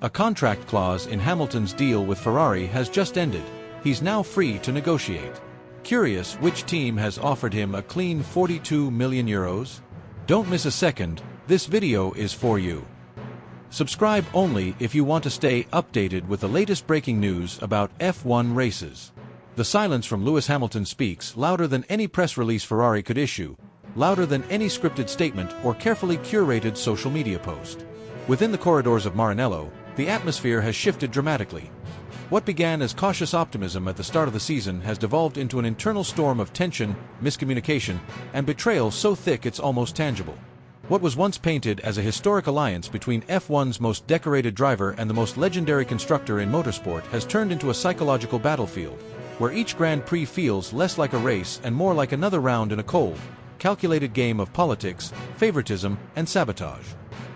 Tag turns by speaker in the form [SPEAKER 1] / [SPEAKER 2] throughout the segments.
[SPEAKER 1] A contract clause in Hamilton's deal with Ferrari has just ended. He's now free to negotiate. Curious which team has offered him a clean €42 million? Don't miss a second, this video is for you. Subscribe only if you want to stay updated with the latest breaking news about F1 races. The silence from Lewis Hamilton speaks louder than any press release Ferrari could issue, louder than any scripted statement or carefully curated social media post. Within the corridors of Maranello, the atmosphere has shifted dramatically. What began as cautious optimism at the start of the season has devolved into an internal storm of tension, miscommunication, and betrayal so thick it's almost tangible. What was once painted as a historic alliance between F1's most decorated driver and the most legendary constructor in motorsport has turned into a psychological battlefield, where each Grand Prix feels less like a race and more like another round in a cold, calculated game of politics, favoritism, and sabotage.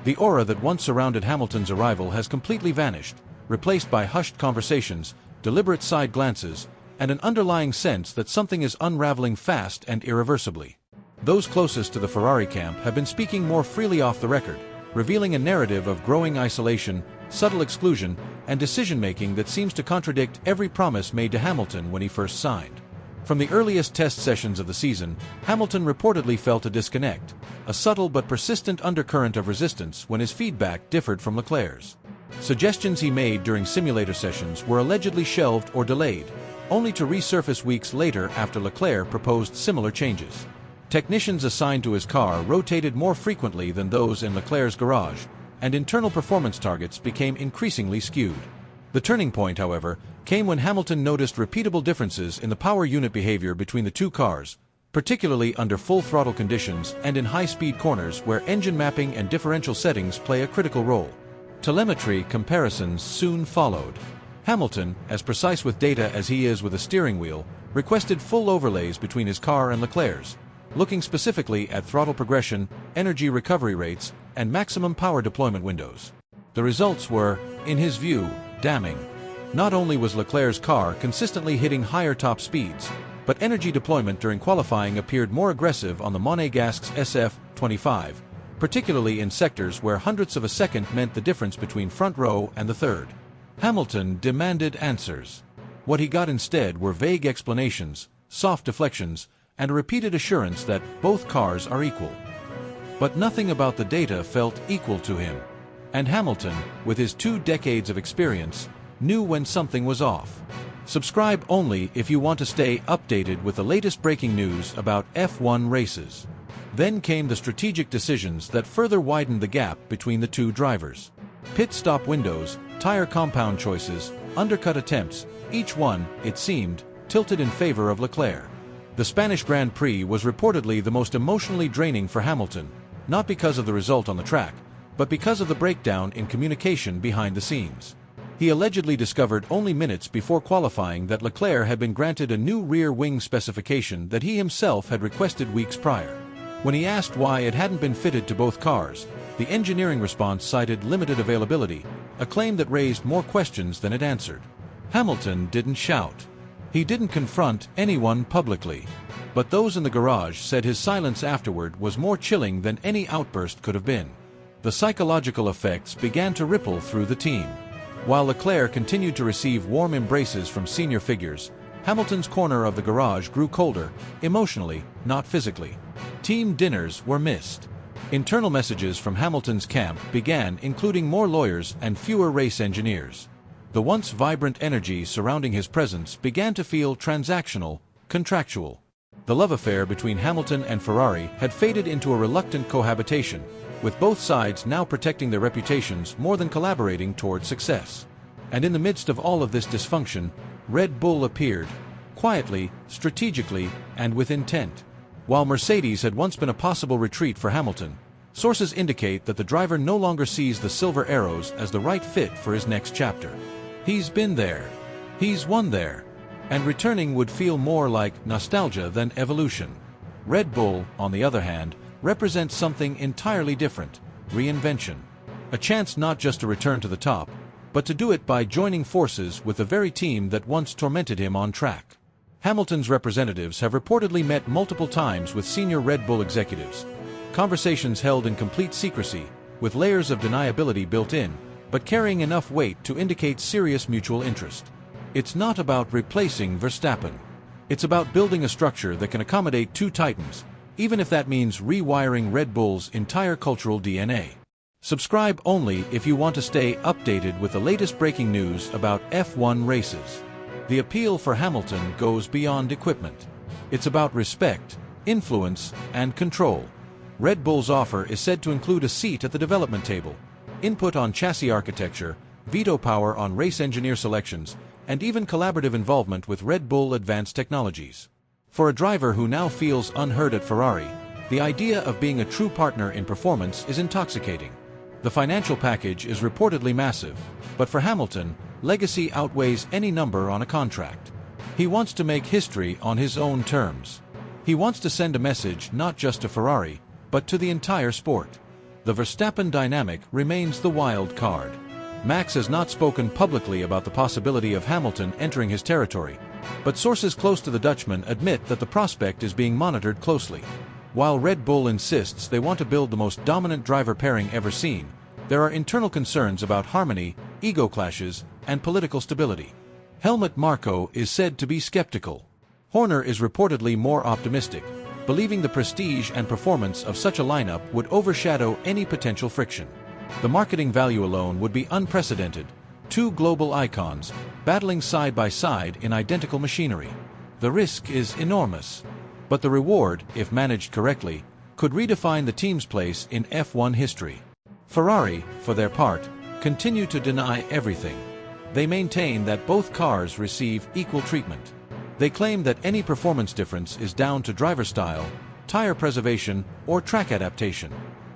[SPEAKER 1] The aura that once surrounded Hamilton's arrival has completely vanished, replaced by hushed conversations, deliberate side glances, and an underlying sense that something is unraveling fast and irreversibly. Those closest to the Ferrari camp have been speaking more freely off the record, revealing a narrative of growing isolation, subtle exclusion, and decision-making that seems to contradict every promise made to Hamilton when he first signed. From the earliest test sessions of the season, Hamilton reportedly felt a disconnect, a subtle but persistent undercurrent of resistance when his feedback differed from Leclerc's. Suggestions he made during simulator sessions were allegedly shelved or delayed, only to resurface weeks later after Leclerc proposed similar changes. Technicians assigned to his car rotated more frequently than those in Leclerc's garage, and internal performance targets became increasingly skewed. The turning point, however, came when Hamilton noticed repeatable differences in the power unit behavior between the two cars, particularly under full throttle conditions and in high-speed corners where engine mapping and differential settings play a critical role. Telemetry comparisons soon followed. Hamilton, as precise with data as he is with a steering wheel, requested full overlays between his car and Leclerc's, looking specifically at throttle progression, energy recovery rates, and maximum power deployment windows. The results were, in his view, damning. Not only was Leclerc's car consistently hitting higher top speeds, but energy deployment during qualifying appeared more aggressive on the Monégasque's SF25, particularly in sectors where hundredths of a second meant the difference between front row and the third. Hamilton demanded answers. What he got instead were vague explanations, soft deflections, and a repeated assurance that both cars are equal. But nothing about the data felt equal to him. And Hamilton, with his 2 decades of experience, knew when something was off. Subscribe only if you want to stay updated with the latest breaking news about F1 races. Then came the strategic decisions that further widened the gap between the two drivers. Pit stop windows, tire compound choices, undercut attempts, each one, it seemed, tilted in favor of Leclerc. The Spanish Grand Prix was reportedly the most emotionally draining for Hamilton, not because of the result on the track, but because of the breakdown in communication behind the scenes. He allegedly discovered only minutes before qualifying that Leclerc had been granted a new rear wing specification that he himself had requested weeks prior. When he asked why it hadn't been fitted to both cars, the engineering response cited limited availability, a claim that raised more questions than it answered. Hamilton didn't shout. He didn't confront anyone publicly. But those in the garage said his silence afterward was more chilling than any outburst could have been. The psychological effects began to ripple through the team. While Leclerc continued to receive warm embraces from senior figures, Hamilton's corner of the garage grew colder, emotionally, not physically. Team dinners were missed. Internal messages from Hamilton's camp began including more lawyers and fewer race engineers. The once vibrant energy surrounding his presence began to feel transactional, contractual. The love affair between Hamilton and Ferrari had faded into a reluctant cohabitation, with both sides now protecting their reputations more than collaborating toward success. And in the midst of all of this dysfunction, Red Bull appeared, quietly, strategically, and with intent. While Mercedes had once been a possible retreat for Hamilton, sources indicate that the driver no longer sees the Silver Arrows as the right fit for his next chapter. He's been there. He's won there. And returning would feel more like nostalgia than evolution. Red Bull, on the other hand, represents something entirely different: reinvention. A chance not just to return to the top, but to do it by joining forces with the very team that once tormented him on track. Hamilton's representatives have reportedly met multiple times with senior Red Bull executives. Conversations held in complete secrecy, with layers of deniability built in, but carrying enough weight to indicate serious mutual interest. It's not about replacing Verstappen. It's about building a structure that can accommodate two titans, even if that means rewiring Red Bull's entire cultural DNA. Subscribe only if you want to stay updated with the latest breaking news about F1 races. The appeal for Hamilton goes beyond equipment. It's about respect, influence, and control. Red Bull's offer is said to include a seat at the development table, input on chassis architecture, veto power on race engineer selections, and even collaborative involvement with Red Bull Advanced Technologies. For a driver who now feels unheard at Ferrari, the idea of being a true partner in performance is intoxicating. The financial package is reportedly massive, but for Hamilton, legacy outweighs any number on a contract. He wants to make history on his own terms. He wants to send a message not just to Ferrari, but to the entire sport. The Verstappen dynamic remains the wild card. Max has not spoken publicly about the possibility of Hamilton entering his territory, but sources close to the Dutchman admit that the prospect is being monitored closely. While Red Bull insists they want to build the most dominant driver pairing ever seen, there are internal concerns about harmony, ego clashes, and political stability. Helmut Marko is said to be skeptical. Horner is reportedly more optimistic, believing the prestige and performance of such a lineup would overshadow any potential friction. The marketing value alone would be unprecedented, two global icons, battling side by side in identical machinery. The risk is enormous. But the reward, if managed correctly, could redefine the team's place in F1 history. Ferrari, for their part, continue to deny everything. They maintain that both cars receive equal treatment. They claim that any performance difference is down to driver style, tire preservation, or track adaptation.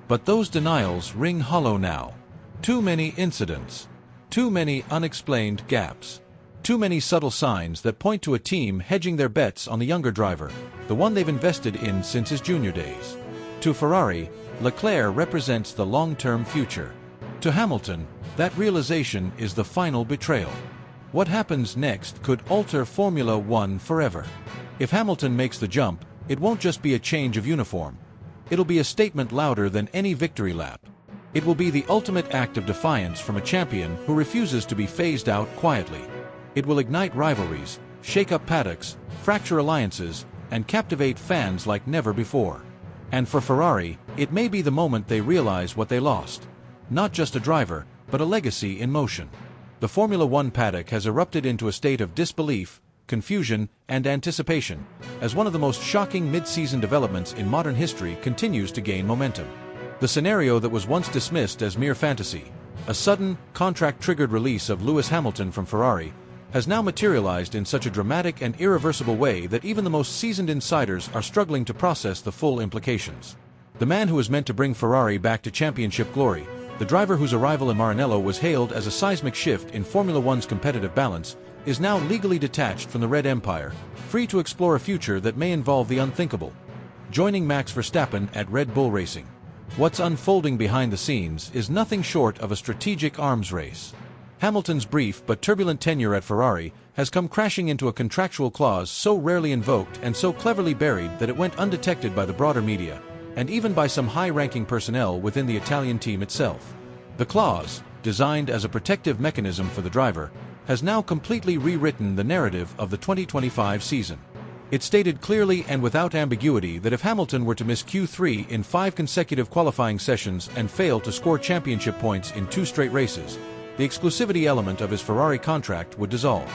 [SPEAKER 1] But those denials ring hollow now. Too many incidents. Too many unexplained gaps. Too many subtle signs that point to a team hedging their bets on the younger driver, the one they've invested in since his junior days. To Ferrari, Leclerc represents the long-term future. To Hamilton, that realization is the final betrayal. What happens next could alter Formula One forever. If Hamilton makes the jump, it won't just be a change of uniform. It'll be a statement louder than any victory lap. It will be the ultimate act of defiance from a champion who refuses to be phased out quietly. It will ignite rivalries, shake up paddocks, fracture alliances, and captivate fans like never before. And for Ferrari, it may be the moment they realize what they lost. Not just a driver, but a legacy in motion. The Formula One paddock has erupted into a state of disbelief, confusion, and anticipation, as one of the most shocking mid-season developments in modern history continues to gain momentum. The scenario that was once dismissed as mere fantasy, a sudden, contract-triggered release of Lewis Hamilton from Ferrari, has now materialized in such a dramatic and irreversible way that even the most seasoned insiders are struggling to process the full implications. The man who was meant to bring Ferrari back to championship glory, the driver whose arrival in Maranello was hailed as a seismic shift in Formula One's competitive balance, is now legally detached from the Red Empire, free to explore a future that may involve the unthinkable. Joining Max Verstappen at Red Bull Racing. What's unfolding behind the scenes is nothing short of a strategic arms race. Hamilton's brief but turbulent tenure at Ferrari has come crashing into a contractual clause so rarely invoked and so cleverly buried that it went undetected by the broader media, and even by some high-ranking personnel within the Italian team itself. The clause, designed as a protective mechanism for the driver, has now completely rewritten the narrative of the 2025 season. It stated clearly and without ambiguity that if Hamilton were to miss Q3 in 5 consecutive qualifying sessions and fail to score championship points in 2 straight races, the exclusivity element of his Ferrari contract would dissolve.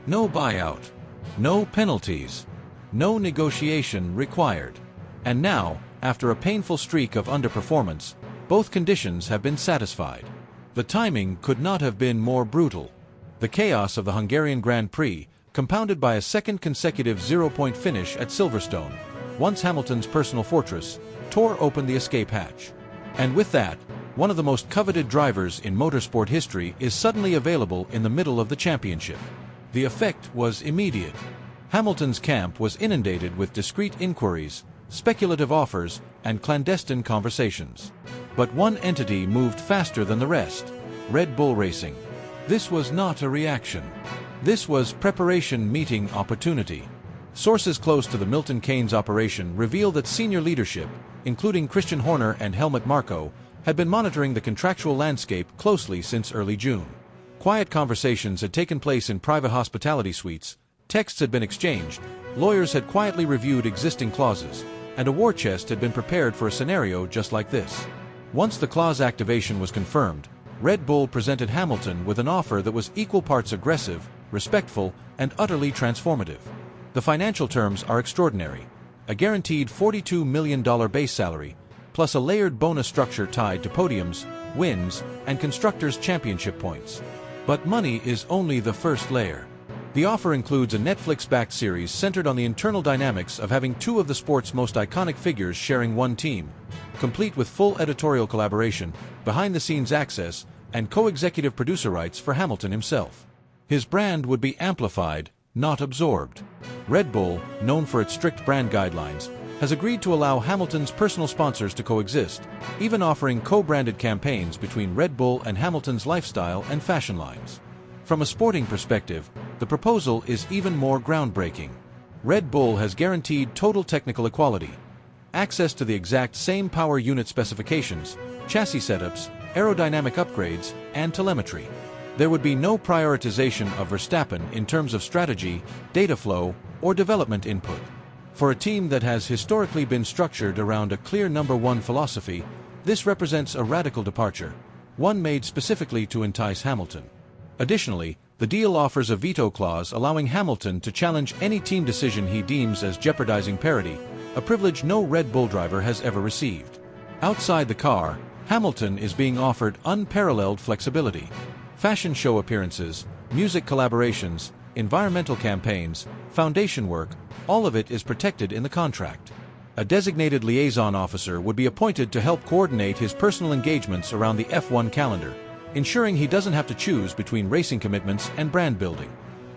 [SPEAKER 1] No buyout. No penalties. No negotiation required. And now, after a painful streak of underperformance, both conditions have been satisfied. The timing could not have been more brutal. The chaos of the Hungarian Grand Prix, compounded by a second consecutive 0-point finish at Silverstone, once Hamilton's personal fortress, tore open the escape hatch. And with that, one of the most coveted drivers in motorsport history is suddenly available in the middle of the championship. The effect was immediate. Hamilton's camp was inundated with discreet inquiries, speculative offers, and clandestine conversations. But one entity moved faster than the rest: Red Bull Racing. This was not a reaction. This was preparation meeting opportunity. Sources close to the Milton Keynes operation reveal that senior leadership, including Christian Horner and Helmut Marko, had been monitoring the contractual landscape closely since early June. Quiet conversations had taken place in private hospitality suites, texts had been exchanged, lawyers had quietly reviewed existing clauses, and a war chest had been prepared for a scenario just like this. Once the clause activation was confirmed, Red Bull presented Hamilton with an offer that was equal parts aggressive, respectful, and utterly transformative. The financial terms are extraordinary. A guaranteed $42 million base salary, plus a layered bonus structure tied to podiums, wins, and Constructors' Championship points. But money is only the first layer. The offer includes a Netflix-backed series centered on the internal dynamics of having two of the sport's most iconic figures sharing one team, complete with full editorial collaboration, behind-the-scenes access, and co-executive producer rights for Hamilton himself. His brand would be amplified, not absorbed. Red Bull, known for its strict brand guidelines, has agreed to allow Hamilton's personal sponsors to coexist, even offering co-branded campaigns between Red Bull and Hamilton's lifestyle and fashion lines. From a sporting perspective, the proposal is even more groundbreaking. Red Bull has guaranteed total technical equality, access to the exact same power unit specifications, chassis setups, aerodynamic upgrades, and telemetry. There would be no prioritization of Verstappen in terms of strategy, data flow, or development input. For a team that has historically been structured around a clear number one philosophy, this represents a radical departure, one made specifically to entice Hamilton. Additionally, the deal offers a veto clause allowing Hamilton to challenge any team decision he deems as jeopardizing parity, a privilege no Red Bull driver has ever received. Outside the car, Hamilton is being offered unparalleled flexibility. Fashion show appearances, music collaborations, environmental campaigns, foundation work, all of it is protected in the contract. A designated liaison officer would be appointed to help coordinate his personal engagements around the F1 calendar, ensuring he doesn't have to choose between racing commitments and brand building.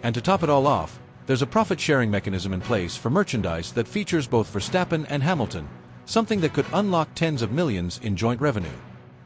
[SPEAKER 1] And to top it all off, there's a profit-sharing mechanism in place for merchandise that features both Verstappen and Hamilton, something that could unlock tens of millions in joint revenue.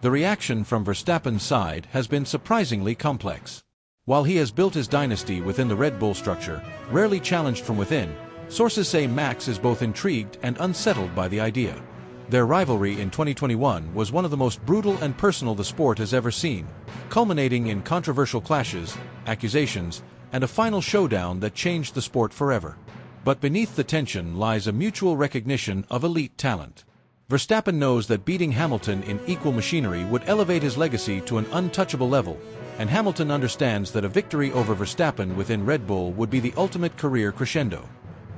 [SPEAKER 1] The reaction from Verstappen's side has been surprisingly complex. While he has built his dynasty within the Red Bull structure, rarely challenged from within, sources say Max is both intrigued and unsettled by the idea. Their rivalry in 2021 was one of the most brutal and personal the sport has ever seen, culminating in controversial clashes, accusations, and a final showdown that changed the sport forever. But beneath the tension lies a mutual recognition of elite talent. Verstappen knows that beating Hamilton in equal machinery would elevate his legacy to an untouchable level, and Hamilton understands that a victory over Verstappen within Red Bull would be the ultimate career crescendo.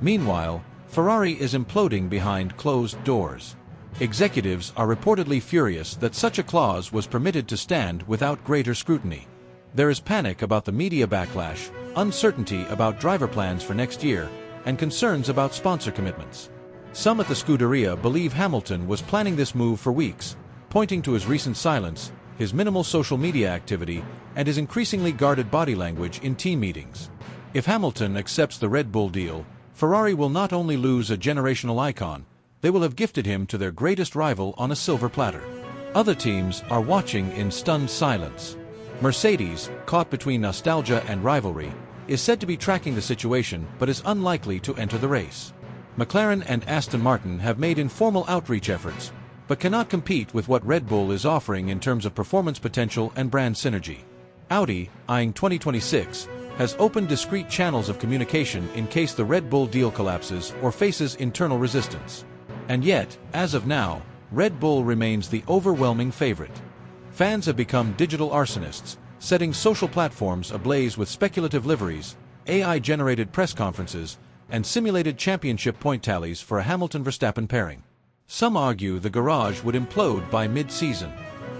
[SPEAKER 1] Meanwhile, Ferrari is imploding behind closed doors. Executives are reportedly furious that such a clause was permitted to stand without greater scrutiny. There is panic about the media backlash, uncertainty about driver plans for next year, and concerns about sponsor commitments. Some at the Scuderia believe Hamilton was planning this move for weeks, pointing to his recent silence, his minimal social media activity, and his increasingly guarded body language in team meetings. If Hamilton accepts the Red Bull deal, Ferrari will not only lose a generational icon, they will have gifted him to their greatest rival on a silver platter. Other teams are watching in stunned silence. Mercedes, caught between nostalgia and rivalry, is said to be tracking the situation but is unlikely to enter the race. McLaren and Aston Martin have made informal outreach efforts, but cannot compete with what Red Bull is offering in terms of performance potential and brand synergy. Audi, eyeing 2026, has opened discreet channels of communication in case the Red Bull deal collapses or faces internal resistance. And yet, as of now, Red Bull remains the overwhelming favorite. Fans have become digital arsonists, setting social platforms ablaze with speculative liveries, AI-generated press conferences, and simulated championship point tallies for a Hamilton-Verstappen pairing. Some argue the garage would implode by mid-season.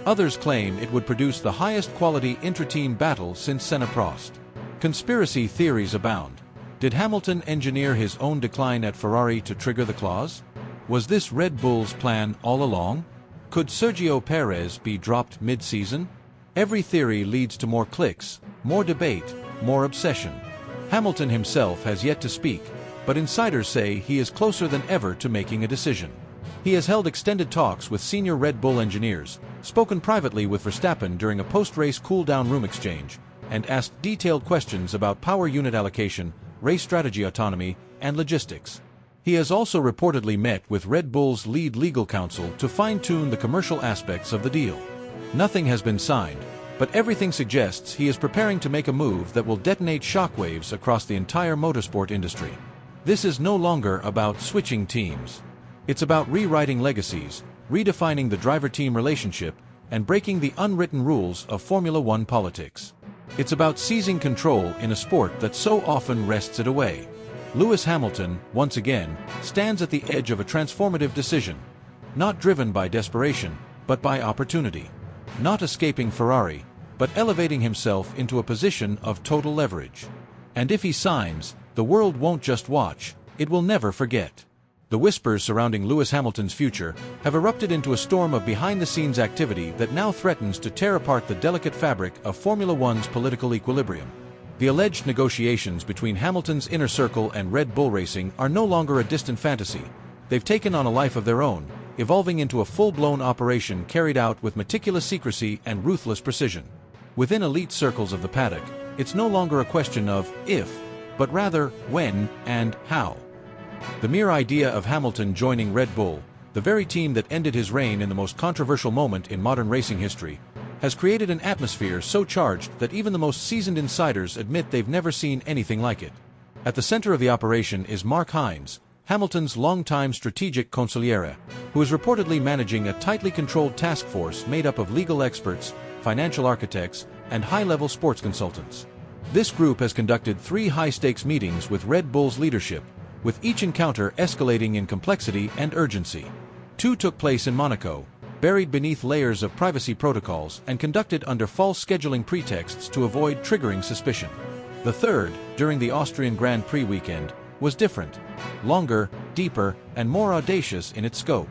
[SPEAKER 1] Others claim it would produce the highest quality intra-team battle since Senna-Prost. Conspiracy theories abound. Did Hamilton engineer his own decline at Ferrari to trigger the clause? Was this Red Bull's plan all along? Could Sergio Perez be dropped mid-season? Every theory leads to more clicks, more debate, more obsession. Hamilton himself has yet to speak, but insiders say he is closer than ever to making a decision. He has held extended talks with senior Red Bull engineers, spoken privately with Verstappen during a post-race cool-down room exchange, and asked detailed questions about power unit allocation, race strategy autonomy, and logistics. He has also reportedly met with Red Bull's lead legal counsel to fine-tune the commercial aspects of the deal. Nothing has been signed, but everything suggests he is preparing to make a move that will detonate shockwaves across the entire motorsport industry. This is no longer about switching teams. It's about rewriting legacies, redefining the driver-team relationship, and breaking the unwritten rules of Formula One politics. It's about seizing control in a sport that so often wrests it away. Lewis Hamilton, once again, stands at the edge of a transformative decision. Not driven by desperation, but by opportunity. Not escaping Ferrari, but elevating himself into a position of total leverage. And if he signs, the world won't just watch, it will never forget. The whispers surrounding Lewis Hamilton's future have erupted into a storm of behind-the-scenes activity that now threatens to tear apart the delicate fabric of Formula One's political equilibrium. The alleged negotiations between Hamilton's inner circle and Red Bull Racing are no longer a distant fantasy. They've taken on a life of their own, evolving into a full-blown operation carried out with meticulous secrecy and ruthless precision. Within elite circles of the paddock, it's no longer a question of if, but rather when and how. The mere idea of Hamilton joining Red Bull, the very team that ended his reign in the most controversial moment in modern racing history, has created an atmosphere so charged that even the most seasoned insiders admit they've never seen anything like it. At the center of the operation is Mark Hines, Hamilton's longtime strategic consigliere, who is reportedly managing a tightly controlled task force made up of legal experts, financial architects, and high-level sports consultants. This group has conducted 3 high-stakes meetings with Red Bull's leadership, with each encounter escalating in complexity and urgency. 2 took place in Monaco, buried beneath layers of privacy protocols and conducted under false scheduling pretexts to avoid triggering suspicion. The third, during the Austrian Grand Prix weekend, was different, longer, deeper, and more audacious in its scope.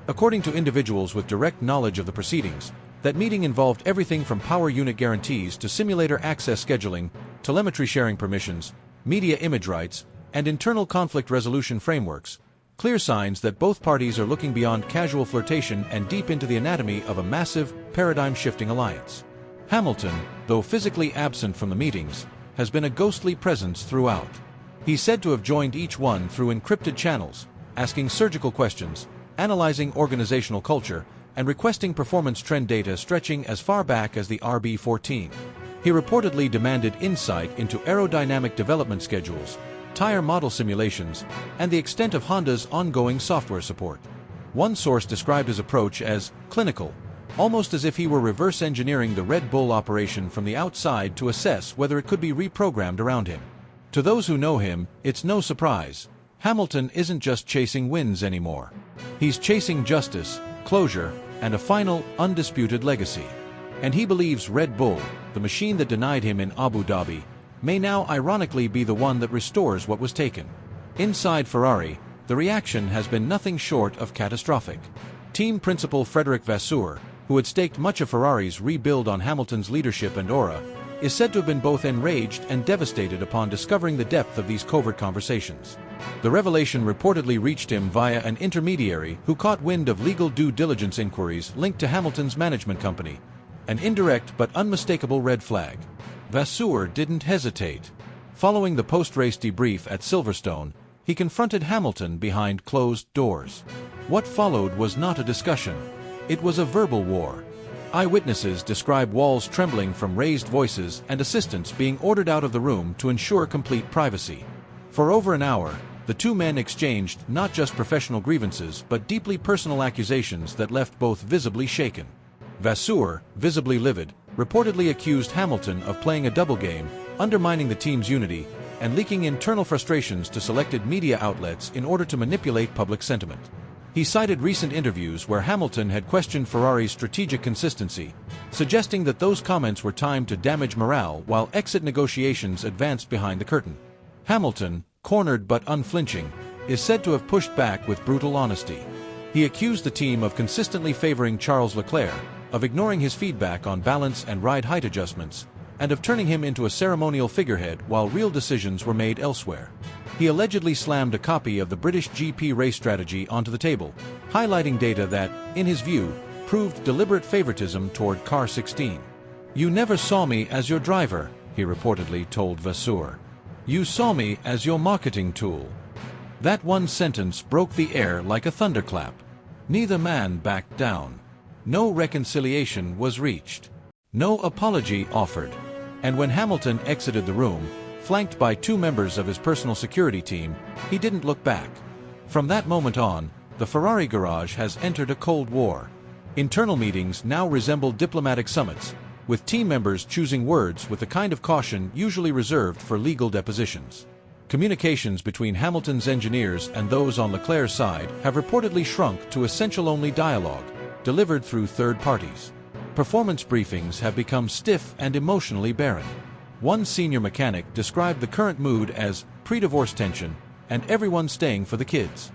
[SPEAKER 1] According to individuals with direct knowledge of the proceedings, that meeting involved everything from power unit guarantees to simulator access scheduling, telemetry sharing permissions, media image rights, and internal conflict resolution frameworks, clear signs that both parties are looking beyond casual flirtation and deep into the anatomy of a massive, paradigm-shifting alliance. Hamilton, though physically absent from the meetings, has been a ghostly presence throughout. He's said to have joined each one through encrypted channels, asking surgical questions, analyzing organizational culture, and requesting performance trend data stretching as far back as the RB14. He reportedly demanded insight into aerodynamic development schedules, tire model simulations, and the extent of Honda's ongoing software support. One source described his approach as clinical, almost as if he were reverse engineering the Red Bull operation from the outside to assess whether it could be reprogrammed around him. To those who know him, it's no surprise. Hamilton isn't just chasing wins anymore. He's chasing justice, closure, and a final, undisputed legacy. And he believes Red Bull, the machine that denied him in Abu Dhabi, may now ironically be the one that restores what was taken. Inside Ferrari, the reaction has been nothing short of catastrophic. Team principal Frédéric Vasseur, who had staked much of Ferrari's rebuild on Hamilton's leadership and aura, is said to have been both enraged and devastated upon discovering the depth of these covert conversations. The revelation reportedly reached him via an intermediary who caught wind of legal due diligence inquiries linked to Hamilton's management company, an indirect but unmistakable red flag. Vasseur didn't hesitate. Following the post-race debrief at Silverstone, he confronted Hamilton behind closed doors. What followed was not a discussion. It was a verbal war. Eyewitnesses describe walls trembling from raised voices and assistants being ordered out of the room to ensure complete privacy. For over an hour, the two men exchanged not just professional grievances but deeply personal accusations that left both visibly shaken. Vasseur, visibly livid, reportedly accused Hamilton of playing a double game, undermining the team's unity, and leaking internal frustrations to selected media outlets in order to manipulate public sentiment. He cited recent interviews where Hamilton had questioned Ferrari's strategic consistency, suggesting that those comments were timed to damage morale while exit negotiations advanced behind the curtain. Hamilton, cornered but unflinching, is said to have pushed back with brutal honesty. He accused the team of consistently favoring Charles Leclerc, of ignoring his feedback on balance and ride height adjustments, and of turning him into a ceremonial figurehead while real decisions were made elsewhere. He allegedly slammed a copy of the British GP race strategy onto the table, highlighting data that, in his view, proved deliberate favoritism toward Car 16. "You never saw me as your driver," he reportedly told Vasseur. "You saw me as your marketing tool." That one sentence broke the air like a thunderclap. Neither man backed down. No reconciliation was reached. No apology offered. And when Hamilton exited the room, flanked by two members of his personal security team, he didn't look back. From that moment on, the Ferrari garage has entered a Cold War. Internal meetings now resemble diplomatic summits, with team members choosing words with the kind of caution usually reserved for legal depositions. Communications between Hamilton's engineers and those on Leclerc's side have reportedly shrunk to essential-only dialogue, delivered through third parties. Performance briefings have become stiff and emotionally barren. One senior mechanic described the current mood as pre-divorce tension and everyone staying for the kids.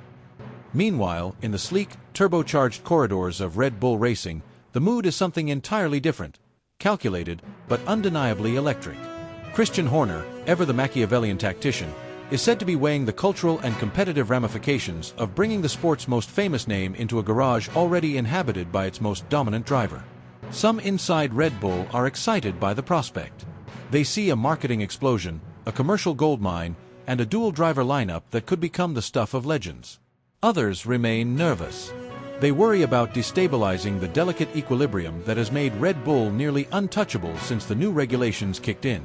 [SPEAKER 1] Meanwhile, in the sleek, turbocharged corridors of Red Bull Racing, the mood is something entirely different, calculated but undeniably electric. Christian Horner, ever the Machiavellian tactician, is said to be weighing the cultural and competitive ramifications of bringing the sport's most famous name into a garage already inhabited by its most dominant driver. Some inside Red Bull are excited by the prospect. They see a marketing explosion, a commercial goldmine, and a dual-driver lineup that could become the stuff of legends. Others remain nervous. They worry about destabilizing the delicate equilibrium that has made Red Bull nearly untouchable since the new regulations kicked in.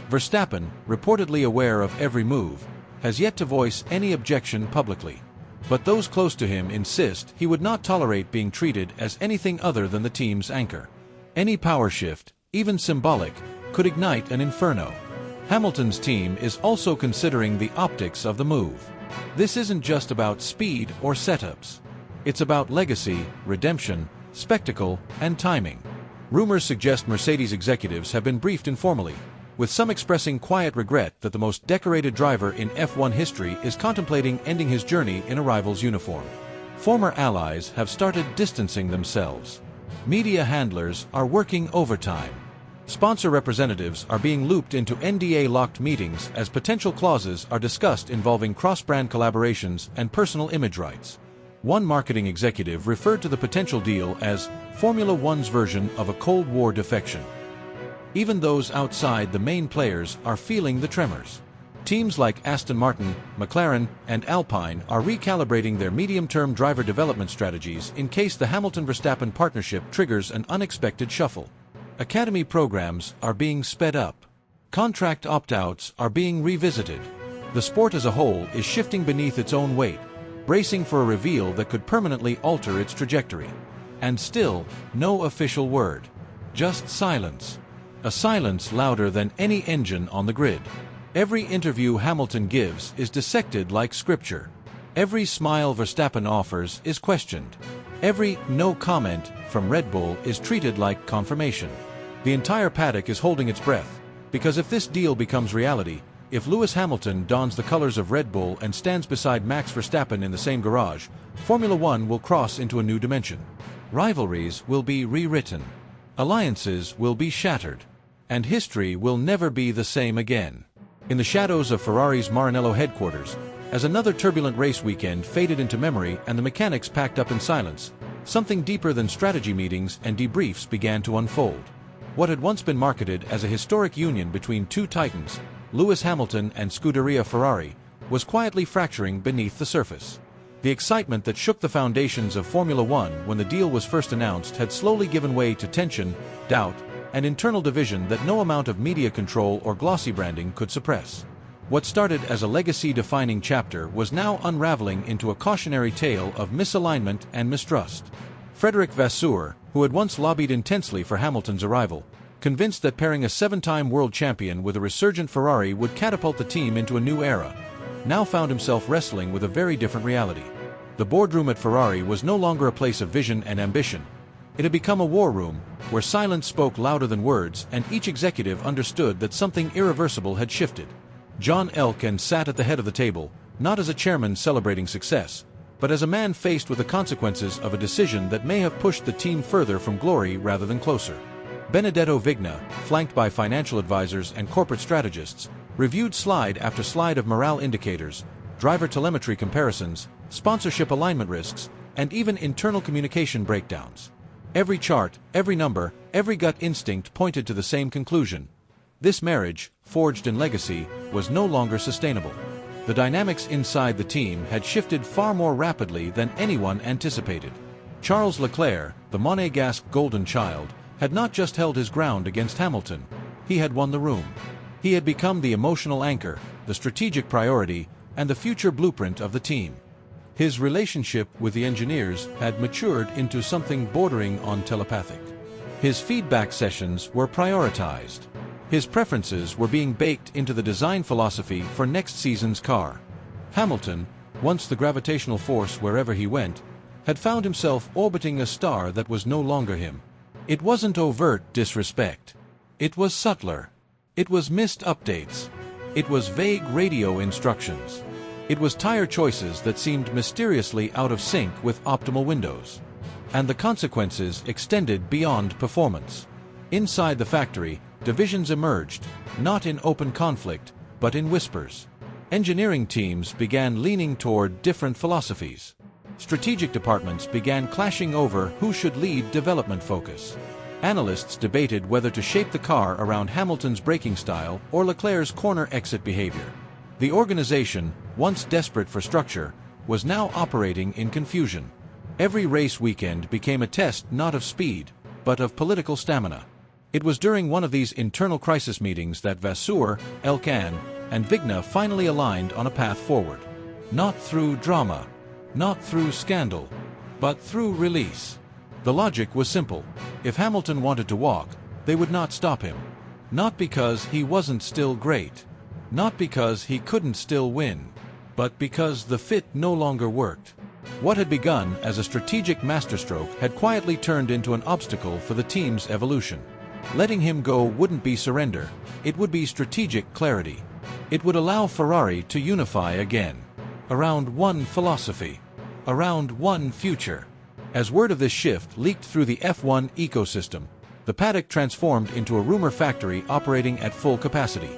[SPEAKER 1] Verstappen, reportedly aware of every move, has yet to voice any objection publicly. But those close to him insist he would not tolerate being treated as anything other than the team's anchor. Any power shift, even symbolic, could ignite an inferno. Hamilton's team is also considering the optics of the move. This isn't just about speed or setups. It's about legacy, redemption, spectacle, and timing. Rumors suggest Mercedes executives have been briefed informally, with some expressing quiet regret that the most decorated driver in F1 history is contemplating ending his journey in a rival's uniform. Former allies have started distancing themselves. Media handlers are working overtime. Sponsor representatives are being looped into NDA-locked meetings as potential clauses are discussed involving cross-brand collaborations and personal image rights. One marketing executive referred to the potential deal as Formula One's version of a Cold War defection. Even those outside the main players are feeling the tremors. Teams like Aston Martin, McLaren, and Alpine are recalibrating their medium-term driver development strategies in case the Hamilton-Verstappen partnership triggers an unexpected shuffle. Academy programs are being sped up. Contract opt-outs are being revisited. The sport as a whole is shifting beneath its own weight, bracing for a reveal that could permanently alter its trajectory. And still, no official word. Just silence. A silence louder than any engine on the grid. Every interview Hamilton gives is dissected like scripture. Every smile Verstappen offers is questioned. Every no comment from Red Bull is treated like confirmation. The entire paddock is holding its breath, because if this deal becomes reality, if Lewis Hamilton dons the colors of Red Bull and stands beside Max Verstappen in the same garage, Formula One will cross into a new dimension. Rivalries will be rewritten. Alliances will be shattered. And history will never be the same again. In the shadows of Ferrari's Maranello headquarters, as another turbulent race weekend faded into memory and the mechanics packed up in silence, something deeper than strategy meetings and debriefs began to unfold. What had once been marketed as a historic union between two titans, Lewis Hamilton and Scuderia Ferrari, was quietly fracturing beneath the surface. The excitement that shook the foundations of Formula One when the deal was first announced had slowly given way to tension, doubt, and internal division that no amount of media control or glossy branding could suppress. What started as a legacy-defining chapter was now unraveling into a cautionary tale of misalignment and mistrust. Frederic Vasseur, who had once lobbied intensely for Hamilton's arrival, convinced that pairing a seven-time world champion with a resurgent Ferrari would catapult the team into a new era, now found himself wrestling with a very different reality. The boardroom at Ferrari was no longer a place of vision and ambition. It had become a war room, where silence spoke louder than words and each executive understood that something irreversible had shifted. John Elkann sat at the head of the table, not as a chairman celebrating success, but as a man faced with the consequences of a decision that may have pushed the team further from glory rather than closer. Benedetto Vigna, flanked by financial advisors and corporate strategists, reviewed slide after slide of morale indicators, driver telemetry comparisons, sponsorship alignment risks, and even internal communication breakdowns. Every chart, every number, every gut instinct pointed to the same conclusion. This marriage, forged in legacy, was no longer sustainable. The dynamics inside the team had shifted far more rapidly than anyone anticipated. Charles Leclerc, the Monégasque golden child, had not just held his ground against Hamilton, he had won the room. He had become the emotional anchor, the strategic priority, and the future blueprint of the team. His relationship with the engineers had matured into something bordering on telepathic. His feedback sessions were prioritized. His preferences were being baked into the design philosophy for next season's car. Hamilton, once the gravitational force wherever he went, had found himself orbiting a star that was no longer him. It wasn't overt disrespect. It was subtler. It was missed updates. It was vague radio instructions. It was tire choices that seemed mysteriously out of sync with optimal windows. And the consequences extended beyond performance. Inside the factory, divisions emerged, not in open conflict, but in whispers. Engineering teams began leaning toward different philosophies. Strategic departments began clashing over who should lead development focus. Analysts debated whether to shape the car around Hamilton's braking style or Leclerc's corner exit behavior. The organization, once desperate for structure, was now operating in confusion. Every race weekend became a test not of speed, but of political stamina. It was during one of these internal crisis meetings that Vasseur, Elkann, and Vigna finally aligned on a path forward. Not through drama, not through scandal, but through release. The logic was simple. If Hamilton wanted to walk, they would not stop him. Not because he wasn't still great. Not because he couldn't still win. But because the fit no longer worked. What had begun as a strategic masterstroke had quietly turned into an obstacle for the team's evolution. Letting him go wouldn't be surrender, it would be strategic clarity. It would allow Ferrari to unify again. Around one philosophy. Around one future. As word of this shift leaked through the F1 ecosystem, the paddock transformed into a rumor factory operating at full capacity.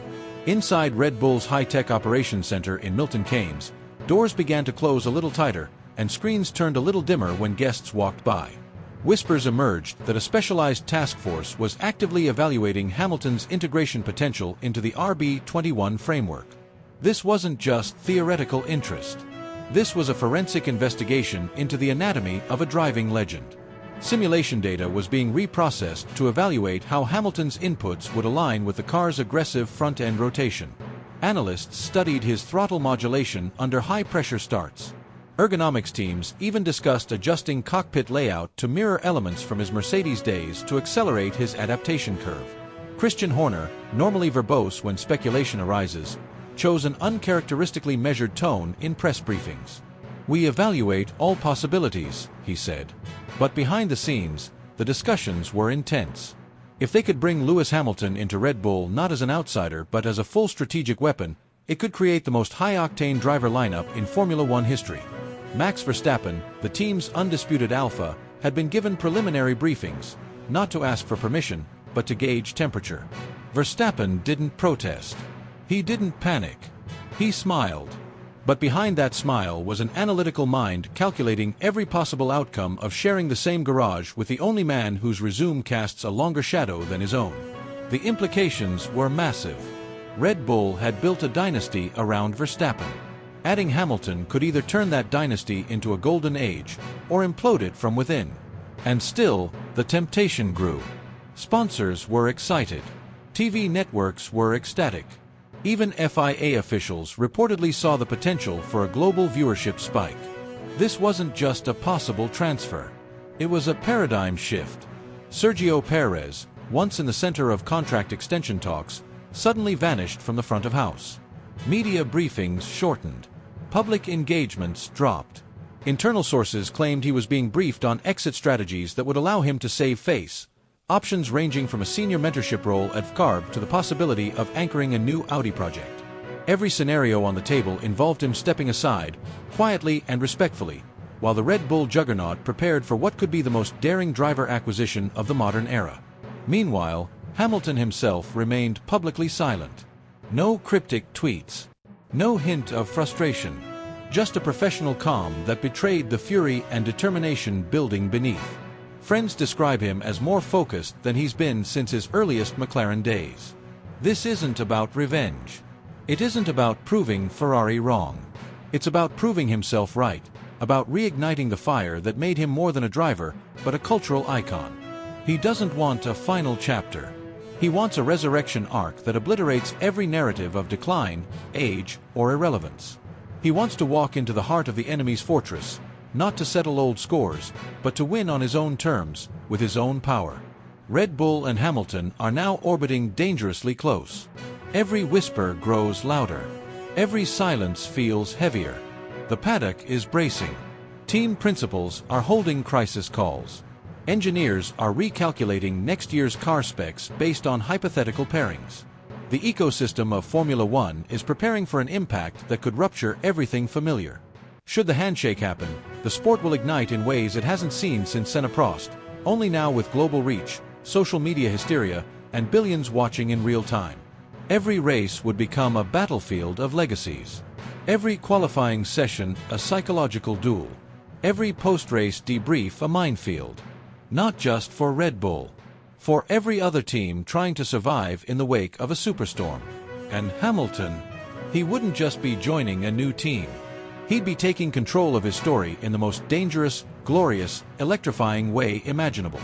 [SPEAKER 1] Inside Red Bull's high-tech operations center in Milton Keynes, doors began to close a little tighter, and screens turned a little dimmer when guests walked by. Whispers emerged that a specialized task force was actively evaluating Hamilton's integration potential into the RB21 framework. This wasn't just theoretical interest. This was a forensic investigation into the anatomy of a driving legend. Simulation data was being reprocessed to evaluate how Hamilton's inputs would align with the car's aggressive front-end rotation. Analysts studied his throttle modulation under high-pressure starts. Ergonomics teams even discussed adjusting cockpit layout to mirror elements from his Mercedes days to accelerate his adaptation curve. Christian Horner, normally verbose when speculation arises, chose an uncharacteristically measured tone in press briefings. "We evaluate all possibilities," he said. But behind the scenes, the discussions were intense. If they could bring Lewis Hamilton into Red Bull not as an outsider but as a full strategic weapon, it could create the most high-octane driver lineup in Formula One history. Max Verstappen, the team's undisputed alpha, had been given preliminary briefings, not to ask for permission, but to gauge temperature. Verstappen didn't protest. He didn't panic. He smiled. But behind that smile was an analytical mind calculating every possible outcome of sharing the same garage with the only man whose resume casts a longer shadow than his own. The implications were massive. Red Bull had built a dynasty around Verstappen. Adding Hamilton could either turn that dynasty into a golden age, or implode it from within. And still, the temptation grew. Sponsors were excited. TV networks were ecstatic. Even FIA officials reportedly saw the potential for a global viewership spike. This wasn't just a possible transfer. It was a paradigm shift. Sergio Perez, once in the center of contract extension talks, suddenly vanished from the front of house. Media briefings shortened. Public engagements dropped. Internal sources claimed he was being briefed on exit strategies that would allow him to save face. Options ranging from a senior mentorship role at FCARB to the possibility of anchoring a new Audi project. Every scenario on the table involved him stepping aside, quietly and respectfully, while the Red Bull juggernaut prepared for what could be the most daring driver acquisition of the modern era. Meanwhile, Hamilton himself remained publicly silent. No cryptic tweets. No hint of frustration. Just a professional calm that betrayed the fury and determination building beneath. Friends describe him as more focused than he's been since his earliest McLaren days. This isn't about revenge. It isn't about proving Ferrari wrong. It's about proving himself right, about reigniting the fire that made him more than a driver, but a cultural icon. He doesn't want a final chapter. He wants a resurrection arc that obliterates every narrative of decline, age, or irrelevance. He wants to walk into the heart of the enemy's fortress, not to settle old scores, but to win on his own terms, with his own power. Red Bull and Hamilton are now orbiting dangerously close. Every whisper grows louder. Every silence feels heavier. The paddock is bracing. Team principals are holding crisis calls. Engineers are recalculating next year's car specs based on hypothetical pairings. The ecosystem of Formula One is preparing for an impact that could rupture everything familiar. Should the handshake happen, the sport will ignite in ways it hasn't seen since Senna Prost, only now with global reach, social media hysteria, and billions watching in real time. Every race would become a battlefield of legacies. Every qualifying session a psychological duel. Every post-race debrief a minefield. Not just for Red Bull. For every other team trying to survive in the wake of a superstorm. And Hamilton, he wouldn't just be joining a new team. He'd be taking control of his story in the most dangerous, glorious, electrifying way imaginable.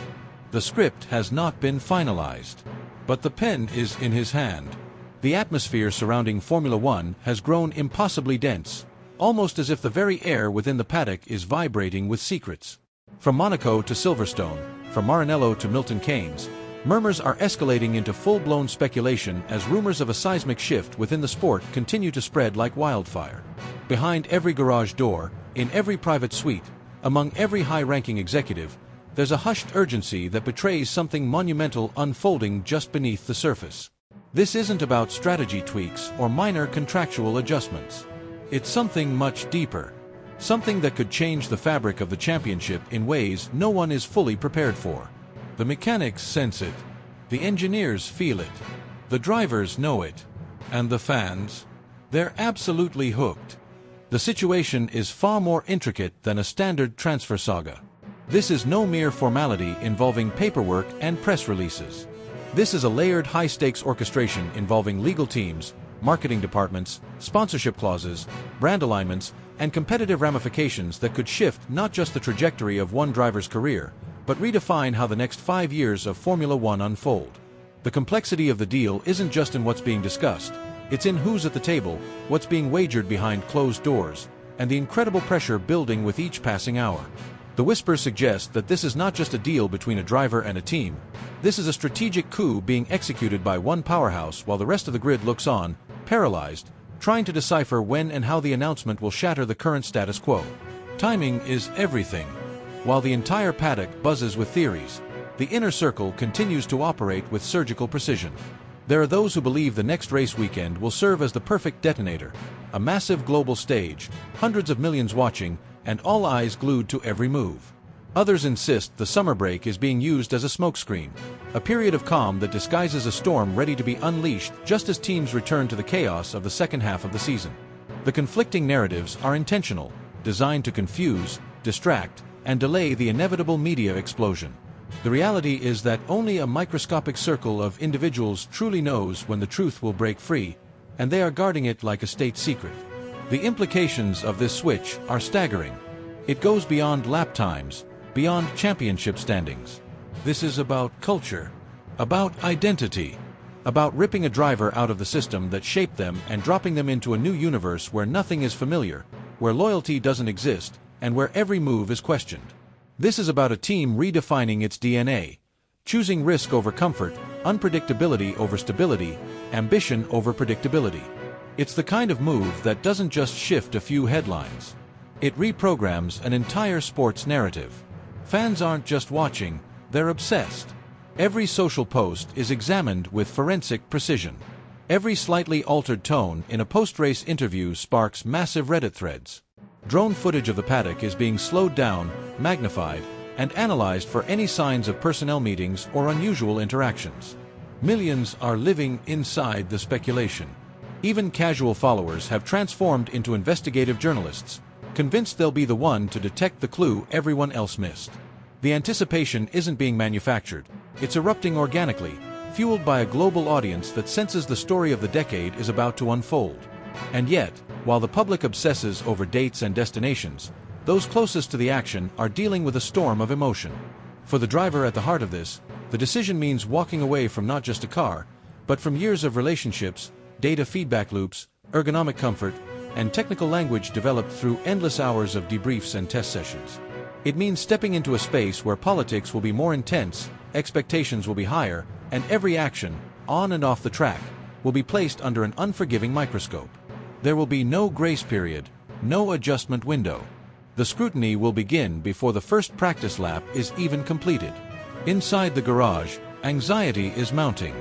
[SPEAKER 1] The script has not been finalized, but the pen is in his hand. The atmosphere surrounding Formula One has grown impossibly dense, almost as if the very air within the paddock is vibrating with secrets. From Monaco to Silverstone, from Maranello to Milton Keynes, murmurs are escalating into full-blown speculation as rumors of a seismic shift within the sport continue to spread like wildfire. Behind every garage door, in every private suite, among every high-ranking executive, there's a hushed urgency that betrays something monumental unfolding just beneath the surface. This isn't about strategy tweaks or minor contractual adjustments. It's something much deeper. Something that could change the fabric of the championship in ways no one is fully prepared for. The mechanics sense it. The engineers feel it. The drivers know it. And the fans? They're absolutely hooked. The situation is far more intricate than a standard transfer saga. This is no mere formality involving paperwork and press releases. This is a layered high-stakes orchestration involving legal teams, marketing departments, sponsorship clauses, brand alignments, and competitive ramifications that could shift not just the trajectory of one driver's career, but redefine how the next 5 years of Formula One unfold. The complexity of the deal isn't just in what's being discussed, it's in who's at the table, what's being wagered behind closed doors, and the incredible pressure building with each passing hour. The whispers suggest that this is not just a deal between a driver and a team. This is a strategic coup being executed by one powerhouse while the rest of the grid looks on, paralyzed, trying to decipher when and how the announcement will shatter the current status quo. Timing is everything. While the entire paddock buzzes with theories, the inner circle continues to operate with surgical precision. There are those who believe the next race weekend will serve as the perfect detonator, a massive global stage, hundreds of millions watching, and all eyes glued to every move. Others insist the summer break is being used as a smokescreen, a period of calm that disguises a storm ready to be unleashed just as teams return to the chaos of the second half of the season. The conflicting narratives are intentional, designed to confuse, distract, and delay the inevitable media explosion. The reality is that only a microscopic circle of individuals truly knows when the truth will break free, and they are guarding it like a state secret. The implications of this switch are staggering. It goes beyond lap times, beyond championship standings. This is about culture, about identity, about ripping a driver out of the system that shaped them and dropping them into a new universe where nothing is familiar, where loyalty doesn't exist, and where every move is questioned. This is about a team redefining its DNA, choosing risk over comfort, unpredictability over stability, ambition over predictability. It's the kind of move that doesn't just shift a few headlines. It reprograms an entire sports narrative. Fans aren't just watching, they're obsessed. Every social post is examined with forensic precision. Every slightly altered tone in a post-race interview sparks massive Reddit threads. Drone footage of the paddock is being slowed down, magnified, and analyzed for any signs of personnel meetings or unusual interactions. Millions are living inside the speculation. Even casual followers have transformed into investigative journalists, convinced they'll be the one to detect the clue everyone else missed. The anticipation isn't being manufactured, it's erupting organically, fueled by a global audience that senses the story of the decade is about to unfold. And yet, while the public obsesses over dates and destinations, those closest to the action are dealing with a storm of emotion. For the driver at the heart of this, the decision means walking away from not just a car, but from years of relationships, data feedback loops, ergonomic comfort, and technical language developed through endless hours of debriefs and test sessions. It means stepping into a space where politics will be more intense, expectations will be higher, and every action, on and off the track, will be placed under an unforgiving microscope. There will be no grace period, no adjustment window. The scrutiny will begin before the first practice lap is even completed. Inside the garage, anxiety is mounting.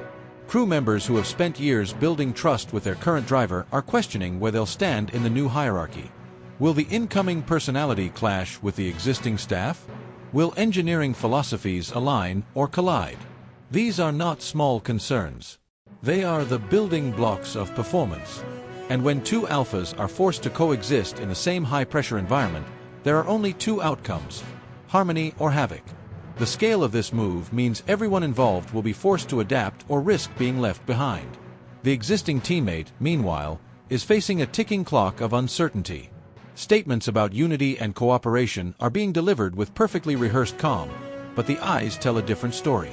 [SPEAKER 1] Crew members who have spent years building trust with their current driver are questioning where they'll stand in the new hierarchy. Will the incoming personality clash with the existing staff? Will engineering philosophies align or collide? These are not small concerns. They are the building blocks of performance. And when two alphas are forced to coexist in the same high-pressure environment, there are only two outcomes: harmony or havoc. The scale of this move means everyone involved will be forced to adapt or risk being left behind. The existing teammate, meanwhile, is facing a ticking clock of uncertainty. Statements about unity and cooperation are being delivered with perfectly rehearsed calm, but the eyes tell a different story.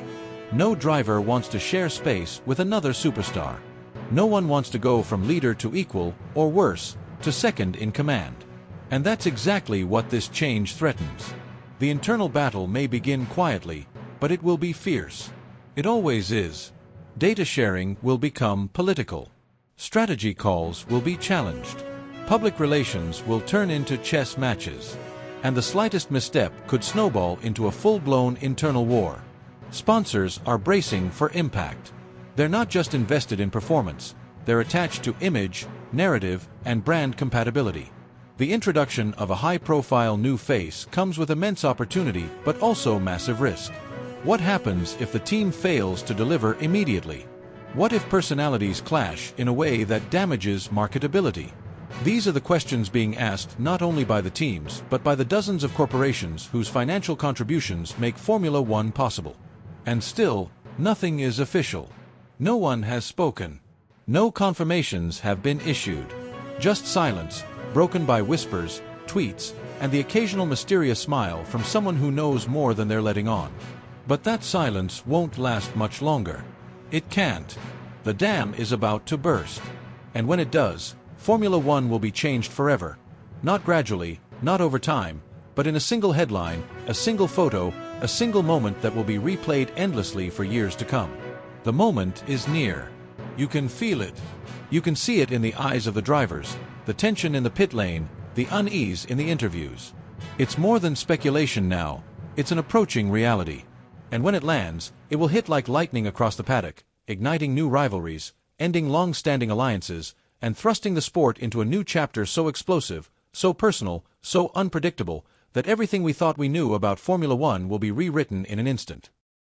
[SPEAKER 1] No driver wants to share space with another superstar. No one wants to go from leader to equal, or worse, to second in command. And that's exactly what this change threatens. The internal battle may begin quietly, but it will be fierce. It always is. Data sharing will become political. Strategy calls will be challenged. Public relations will turn into chess matches. And the slightest misstep could snowball into a full-blown internal war. Sponsors are bracing for impact. They're not just invested in performance, they're attached to image, narrative, and brand compatibility. The introduction of a high-profile new face comes with immense opportunity but also massive risk. What happens if the team fails to deliver immediately? What if personalities clash in a way that damages marketability? These are the questions being asked not only by the teams but by the dozens of corporations whose financial contributions make Formula One possible. And still, nothing is official. No one has spoken. No confirmations have been issued. Just silence, broken by whispers, tweets, and the occasional mysterious smile from someone who knows more than they're letting on. But that silence won't last much longer. It can't. The dam is about to burst. And when it does, Formula One will be changed forever. Not gradually, not over time, but in a single headline, a single photo, a single moment that will be replayed endlessly for years to come. The moment is near. You can feel it. You can see it in the eyes of the drivers, the tension in the pit lane, the unease in the interviews. It's more than speculation now, it's an approaching reality. And when it lands, it will hit like lightning across the paddock, igniting new rivalries, ending long-standing alliances, and thrusting the sport into a new chapter so explosive, so personal, so unpredictable, that everything we thought we knew about Formula One will be rewritten in an instant.